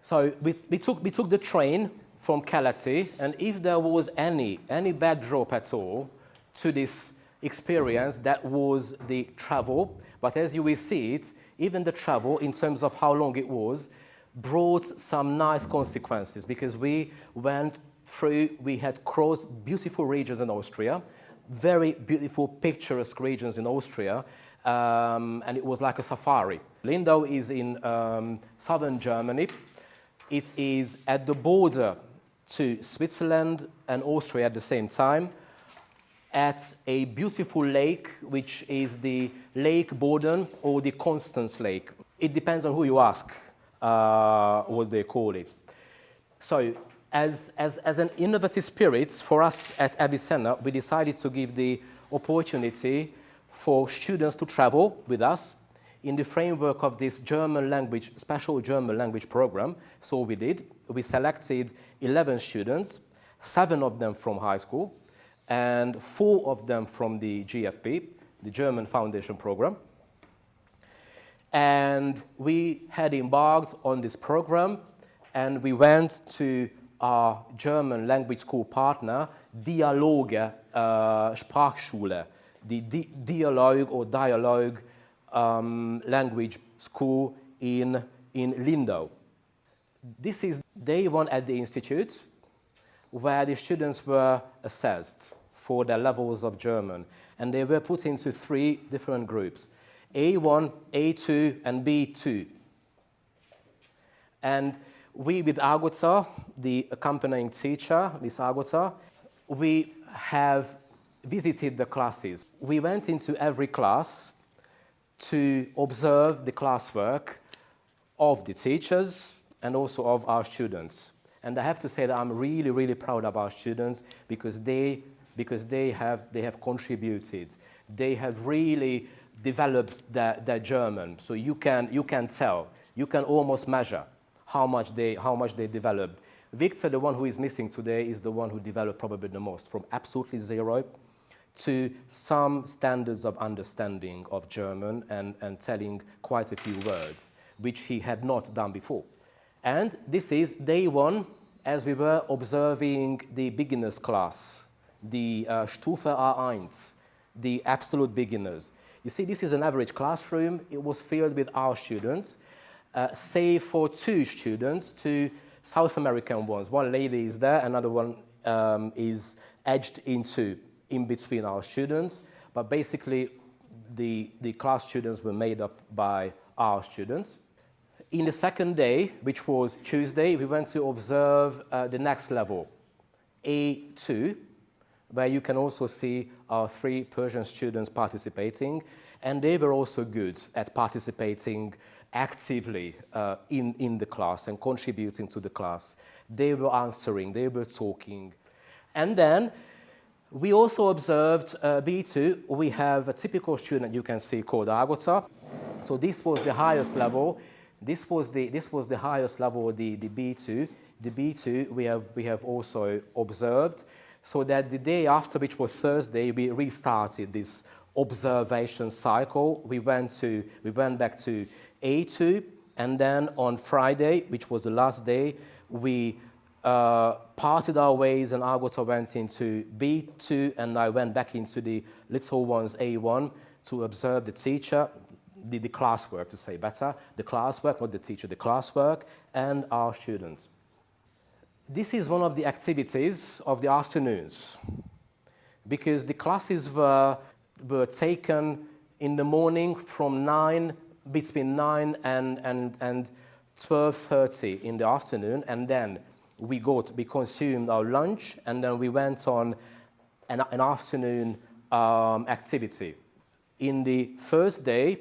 So we took the train from Keleti, and if there was any backdrop at all to this experience, that was the travel. But as you will see it, even the travel, in terms of how long it was, brought some nice consequences, because we had crossed beautiful regions in Austria, very beautiful, picturesque regions in Austria, and it was like a safari. Lindau is in southern Germany. It is at the border to Switzerland and Austria at the same time, at a beautiful lake, which is the Lake Boden or the Constance Lake. It depends on who you ask what they call it. So as an innovative spirit for us at Avicenna, we decided to give the opportunity for students to travel with us in the framework of this special German language program. So we did. We selected 11 students, 7 of them from high school, and 4 of them from the GFP, the German Foundation Program. And we had embarked on this program, and we went to our German language school partner, Dialoge Sprachschule, the dialogue language school in Lindau. This is day 1 at the institute, where the students were assessed for their levels of German, and they were put into 3 different groups: A1, A2, and B2. And we, with Agota, the accompanying teacher, Miss Agota, we have visited the classes. We went into every class to observe the classwork of the teachers and also of our students. And I have to say that I'm really, really proud of our students, because they have contributed. They have really developed their German. So you can tell, you can almost measure how much they developed. Victor, the one who is missing today, is the one who developed probably the most, from absolutely 0 to some standards of understanding of German and telling quite a few words, which he had not done before. And this is day 1, as we were observing the beginners class, the Stufe A1, the absolute beginners. You see, this is an average classroom. It was filled with our students, save for 2 students, 2 South American ones. One lady is there, another one is edged in between our students, but basically the class students were made up by our students. In the second day, which was Tuesday, we went to observe the next level, A2, where you can also see our 3 Persian students participating, and they were also good at participating actively in the class and contributing to the class. They were answering, they were talking. And then we also observed B2. We have a typical student you can see called Agota. So this was the highest level. This was the highest level, the B2. The B2 we have also observed, so that the day after, which was Thursday, we restarted this observation cycle. We went back to A2, and then on Friday, which was the last day, we parted our ways, and Agota went into B2, and I went back into the little ones, A1, to observe the teacher, the classwork, to say better, the classwork, not the teacher, the classwork, and our students. This is one of the activities of the afternoons, because the classes were taken in the morning from between 9 and 12:30 in the afternoon, and then we consumed our lunch, and then we went on an afternoon activity. In the first day,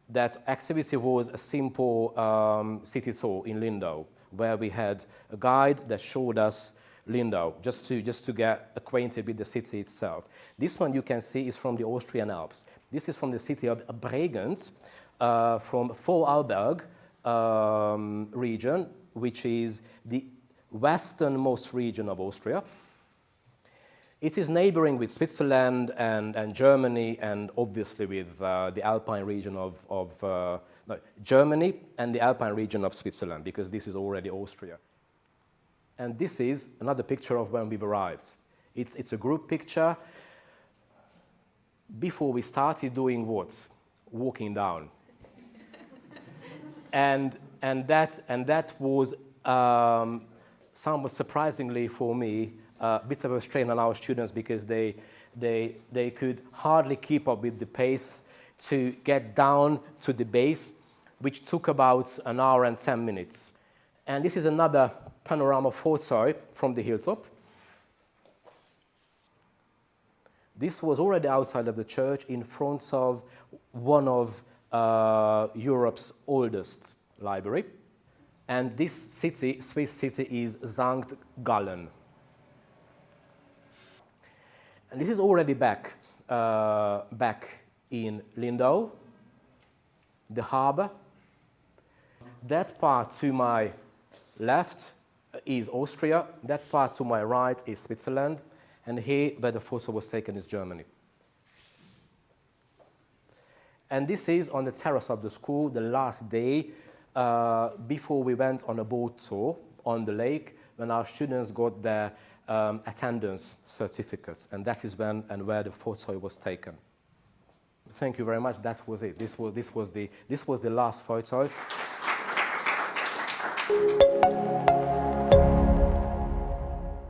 that activity was a simple city tour in Lindau, where we had a guide that showed us Lindau, just to get acquainted with the city itself. This one you can see is from the Austrian Alps. This is from the city of Bregenz, from Vorarlberg region, which is the westernmost region of Austria. It is neighboring with Switzerland and Germany, and obviously with the Alpine region of no, Germany and the Alpine region of Switzerland, because this is already Austria. And this is another picture of when we've arrived. It's a group picture before we started doing what? Walking down. and that was somewhat surprisingly for me a bit of a strain on our students, because they could hardly keep up with the pace to get down to the base, which took about an hour and 10 minutes. And this is another panorama photo from the hilltop. This was already outside of the church, in front of one of Europe's oldest library. And this city, Swiss city, is St. Gallen. And this is already back in Lindau, the harbor. That part to my left is Austria, that part to my right is Switzerland, and here where the photo was taken is Germany. And this is on the terrace of the school, the last day before we went on a boat tour on the lake, when our students got their attendance certificates, and that is when and where the photo was taken. Thank you very much. That was it. This was the last photo.